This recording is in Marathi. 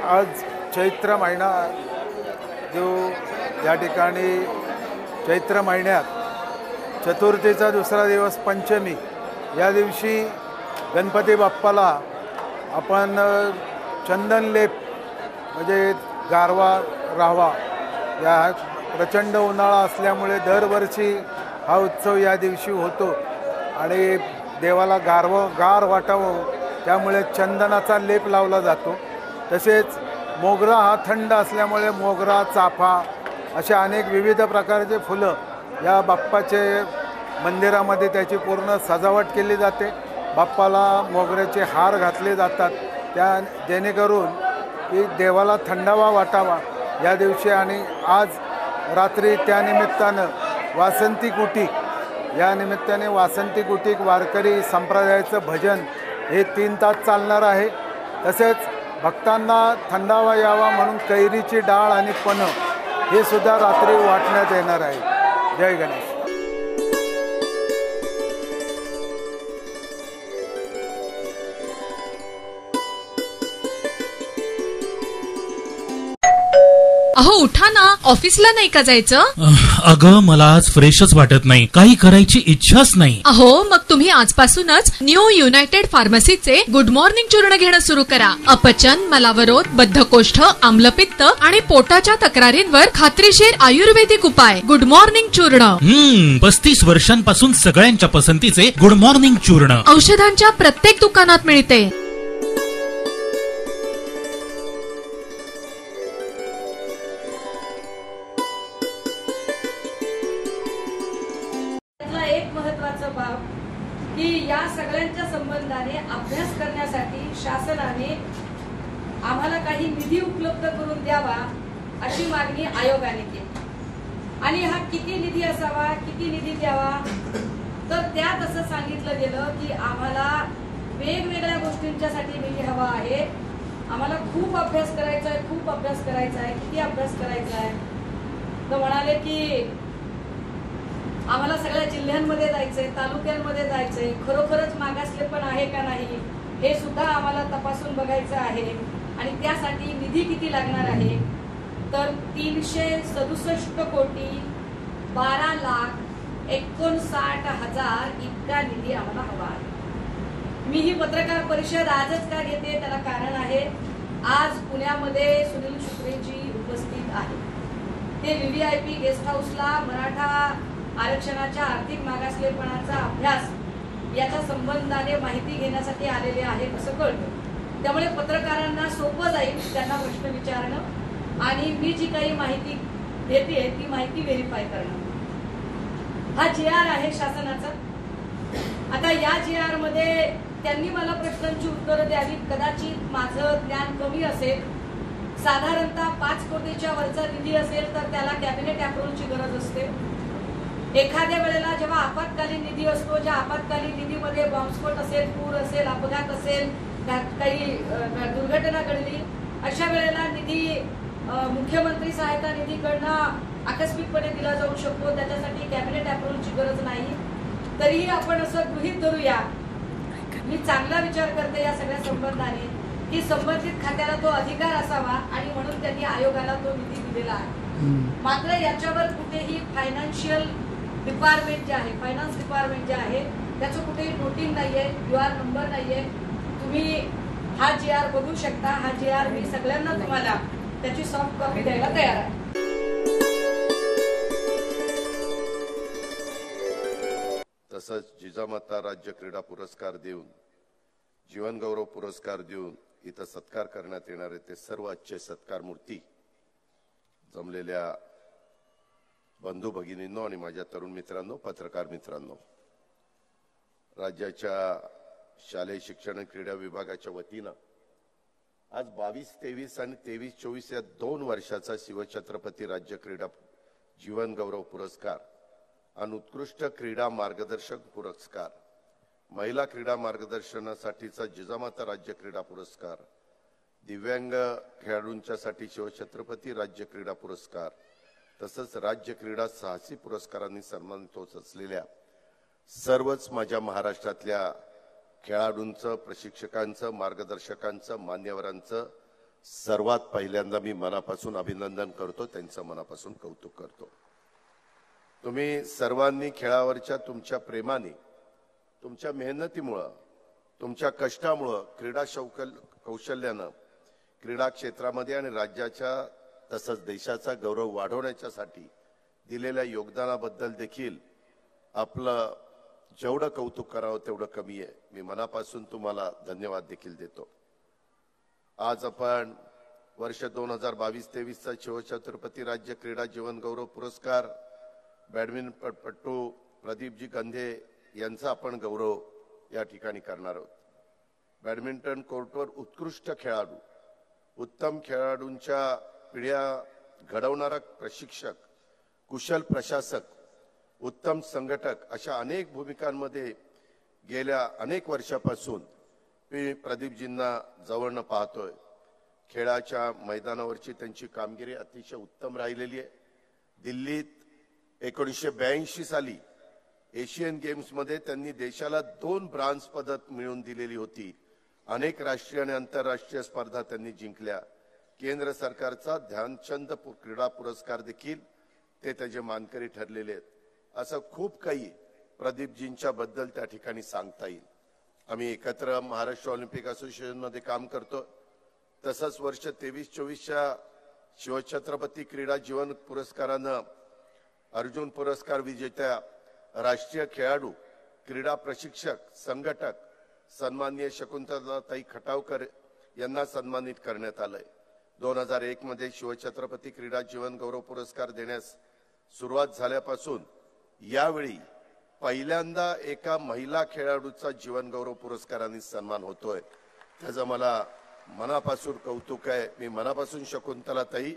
आज चैत्र महिना जो या ठिकाणी चैत्र महिन्यात चतुर्थीचा दुसरा दिवस पंचमी या दिवशी गणपती बाप्पाला आपण चंदन लेप म्हणजे गारवा राहावा या प्रचंड उन्हाळा असल्यामुळे दरवर्षी हा उत्सव या दिवशी होतो आणि देवाला गार वाटावं त्यामुळे चंदनाचा लेप लावला जातो। तसेच मोगरा हा थंड असल्यामुळे मोगरा चाफा अशा अनेक विविध प्रकारचे फुलं या बाप्पाचे मंदिरामध्ये त्याची पूर्ण सजावट केली जाते। बाप्पाला मोगऱ्याचे हार घातले जातात त्या जेणेकरून की देवाला थंडावा वाटावा या दिवशी। आणि आज रात्री त्यानिमित्तानं वासंती कुटीक या निमित्ताने वासंती कुटीक वारकरी संप्रदायाचं भजन हे 3 तास चालणार आहे। तसेच भक्तांना थंडावा यावा म्हणून कैरीची डाळ आणि पन्ह हे सुद्धा रात्री वाटण्यात येणार आहे। जय गणेश। अहो उठा ना, ऑफिसला नाही का जायचं? अगं मला आज फ्रेशच वाटत नाही, काही करायची इच्छाच नाही। अहो मग तुम्ही आजपासूनच न्यू युनायटेड फार्मसीचे गुड मॉर्निंग चूर्ण घेणं सुरू करा। अपचन, मलावरोध, बद्धकोष्ठ, आम्लपित्त आणि पोटाच्या तक्रारींवर खात्रीशीर आयुर्वेदिक उपाय गुड मॉर्निंग चूर्ण। 35 वर्षांपासून सगळ्यांच्या पसंतीचे गुड मॉर्निंग चूर्ण औषधांच्या प्रत्येक दुकानात मिळते। की या सगळ्यांच्या संबंधाने अभ्यास करण्यासाठी शासनाने आम्हाला काही निधी उपलब्ध करून द्यावा अशी मागणी आयोगाने केली। आणि हा किती निधी असावा, किती निधी द्यावा, तर त्यात असं सांगितलं गेलं की आम्हाला वेगवेगळ्या गोष्टींच्यासाठी निधी हवा आहे। आम्हाला खूप अभ्यास करायचा आहे, खूप अभ्यास करायचा आहे। किती अभ्यास करायचा आहे तर म्हणाले की आम्हाला सगळ्या जिल्ह्यांमध्ये जायचंय, तालुक्यांमध्ये जायचंय, खरोखरच मागासले पण आहे का नाही हे सुद्धा आम्हाला तपासून बघायचं आहे। आणि त्यासाठी निधी किती लागणार आहे तर 367 कोटी 12,59,000 इतका निधी आम्हाला हवा आहे। मी ही पत्रकार परिषद आजच का घेते त्याला कारण आहे, आज पुण्यामध्ये सुनील शुक्रेजी उपस्थित आहे। ते VVIP गेस्ट हाऊसला मराठा आरक्षणाच्या आर्थिक मागासलेपणाचा अभ्यास याच्या संबंधाने माहिती घेण्यासाठी आलेले आहेत असं कळतं। त्यामुळे पत्रकारांना सोपं जाईल त्यांना प्रश्न विचारणं आणि मी जी काही माहिती देते ती माहिती व्हेरीफाय करणं। हा GR आहे शासनाचा। आता या GR मध्ये त्यांनी मला प्रश्नांची उत्तरं द्यावी, कदाचित माझं ज्ञान कमी असेल। साधारणतः 5 कोटीच्या वरचा निधी असेल तर त्याला कॅबिनेट अप्रूव्हलची गरज असते। एखाद्या वेळेला जेव्हा आपत्कालीन निधी असतो, ज्या आपत्कालीन निधीमध्ये बॉम्बस्फोट असेल, पूर असेल, अपघात असेल, काही दुर्घटना घडली, अशा वेळेला निधी मुख्यमंत्री सहायता निधीकडनं आकस्मिकपणे दिला जाऊ शकतो। त्याच्यासाठी कॅबिनेट अप्रूव्हलची गरज नाही। तरीही आपण असं गृहीत धरूया, मी चांगला विचार करते या सगळ्या संबंधाने की संबंधित खात्याला तो अधिकार असावा आणि म्हणून त्यांनी आयोगाला तो निधी दिलेला आहे। मात्र याच्यावर कुठेही फायनान्शियल डिपार्टमेंट जे आहे, फायनान्स डिपार्टमेंट जे आहे त्याचं कुठेही नोटिंग नाहीये, QR नंबर नाहीये। तुम्ही हा GR बघू शकता। हा GR मी सगळ्यांना तुम्हाला त्याची सॉफ्ट कॉपी द्यायला तयार आहे। तसंच जिजामाता राज्य क्रीडा पुरस्कार देऊन, जीवन गौरव पुरस्कार देऊन इथं सत्कार करण्यात येणारे ते सर्व अच्छे सत्कार मूर्ती जमलेल्या बंधू भगिनींनो आणि माझ्या तरुण मित्रांनो, पत्रकार मित्रांनो, राज्याच्या शालेय शिक्षण आणि क्रीडा विभागाच्या वतीनं आज 22-23 आणि 23-24 या 2 वर्षाचा शिवछत्रपती राज्य क्रीडा जीवन गौरव पुरस्कार आणि उत्कृष्ट क्रीडा मार्गदर्शक पुरस्कार, महिला क्रीडा मार्गदर्शनासाठीचा जिजामाता राज्य क्रीडा पुरस्कार, दिव्यांग खेळाडूंच्यासाठी शिवछत्रपती राज्य क्रीडा पुरस्कार तसंच राज्य क्रीडा साहसी पुरस्कारांनी सन्मानित होत असलेल्या सर्वच माझ्या महाराष्ट्रातल्या खेळाडूंचं, प्रशिक्षकांचं, मार्गदर्शकांचं, मान्यवरांचं सर्वात पहिल्यांदा मी मनापासून अभिनंदन करतो, त्यांचं मनापासून कौतुक करतो. तुम्ही सर्वांनी खेळावरच्या तुमच्या प्रेमाने, तुमच्या मेहनतीमुळं, तुमच्या कष्टामुळं, क्रीडा कौशल्यानं क्रीडा क्षेत्रामध्ये आणि राज्याच्या तसंच देशाचा गौरव वाढवण्याच्यासाठी दिलेल्या योगदानाबद्दल देखील आपलं जेवढं कौतुक करावं तेवढं कमी आहे. मी मनापासून तुम्हाला धन्यवाद देखील देतो. आज आपण वर्ष 2022-23चा शिवछत्रपती राज्य क्रीडा जीवन गौरव पुरस्कार बॅडमिंटनपटू प्रदीपजी गंधे यांचा आपण गौरव या ठिकाणी करणार आहोत. बॅडमिंटन कोर्टवर उत्कृष्ट खेळाडू, उत्तम खेळाडूंच्या पिढ्या घडवणारा प्रशिक्षक, कुशल प्रशासक, उत्तम संघटक अशा अनेक भूमिकांमध्ये गेल्या अनेक वर्षापासून मी प्रदीपजींना जवळनं पाहतोय. खेळाच्या मैदानावरची त्यांची कामगिरी अतिशय उत्तम राहिलेली आहे. दिल्लीत 1982 साली एशियन गेम्समध्ये त्यांनी देशाला 2 ब्रांझ पदक मिळवून दिलेली होती. अनेक राष्ट्रीय आणि आंतरराष्ट्रीय स्पर्धा त्यांनी जिंकल्या. केंद्र सरकारचा ध्यानचंद क्रीडा पुरस्कार देखील ते त्याचे मानकरी ठरलेले आहेत. असं खूप काही प्रदीपजींच्या बद्दल त्या ठिकाणी सांगता येईल. आम्ही एकत्र महाराष्ट्र ऑलिम्पिक असोसिएशन मध्ये काम करतो. तसंच वर्ष 23-24च्या शिवछत्रपती क्रीडा जीवन पुरस्कारानं अर्जुन पुरस्कार विजेत्या राष्ट्रीय खेळाडू, क्रीडा प्रशिक्षक, संघटक सन्माननीय शकुंतलाताई खटावकर यांना सन्मानित करण्यात आलंय. 2001 मध्ये शिवछत्रपती क्रीडा जीवन गौरव पुरस्कार देण्यास सुरुवात झाल्यापासून यावेळी पहिल्यांदा एका महिला खेळाडूचा जीवन गौरव पुरस्काराने सन्मान होतोय. त्याचं मला मनापासून कौतुक आहे. मी मनापासून शकुंतलाताई